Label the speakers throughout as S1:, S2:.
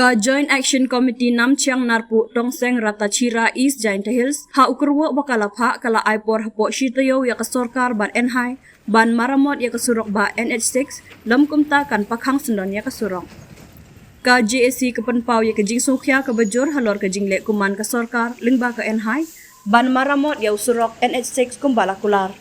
S1: Ka Joint Action Committee Nam Chiang Narpu Tongseng Ratachira East Giant Hills ha ukurwo bakalapha kala Aipor hapoh taiew ya ka sorkar ban NHAI ban moramot ya ka surok ba NH6 lam kumta kan pakhang sendon ya ka surok. Ka JAC ka penpau ya ka jing sukhya ka bajur halor ka jingle kuman ka sorkar lingba ka NHAI ban moramot ya surok NH6 kumbala kular.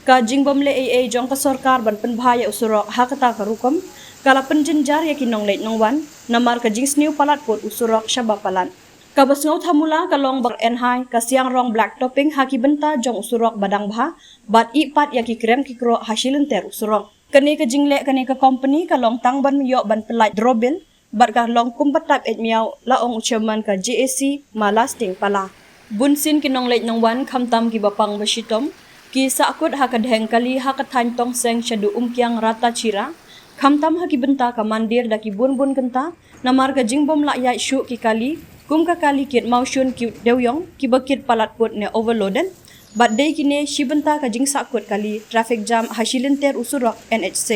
S1: Ka jing bomle AA jong ka sorkar ban penbha ya surok ha kata ka rukom kala penjenjar ya kinong leit nongwan namar ka jing sniu palat pot usurok syaba palat. Ka basngau thamula ka long bak NHAI ka siang rong black topping haki benta jong usurok badang bha bat ipat ya ki krem ki kro hasilun ter usurok. Kani ka jingle kani ka company ka long tang ban yo ban pelat drobil bat ka long kumbatap et miau laong uchaman ka JAC malasting pala. Bunsin kinong leit nongwan khamtam ki bapang basitom ki sakut ha ka dheng kali ha ka than tong seng syadu umkyang rata chira khamtam haki benta ka mandir daki bun-bun kenta namar ka jingbom la ya shu ki kali kum ka kali kit maushun ki dewyong ki bakit palat put ne overloaded but day kine shi benta ka jing sakut kali traffic jam hasilin ter usurok NH6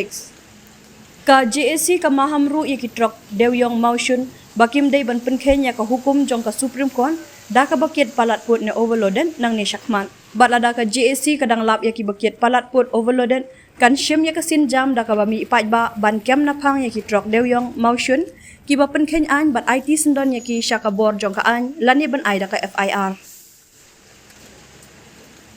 S1: ka JAC ka mahamru ya ki truk dewyong maushun bakim day ban penkhen ya ka hukum jong ka Supreme Court da ka bakit palat put ne overloaded nang ni syakman but lada ka JAC kadang lap ya ki bakit palat put overloaded kan syem ya kasin jam da ka bami ipat ba ban kem na phang ya ki trok dewyong maushun ki ba pen khen an bat IT sendon ya ki syaka bor jong ka an lani ban ai da ka FIR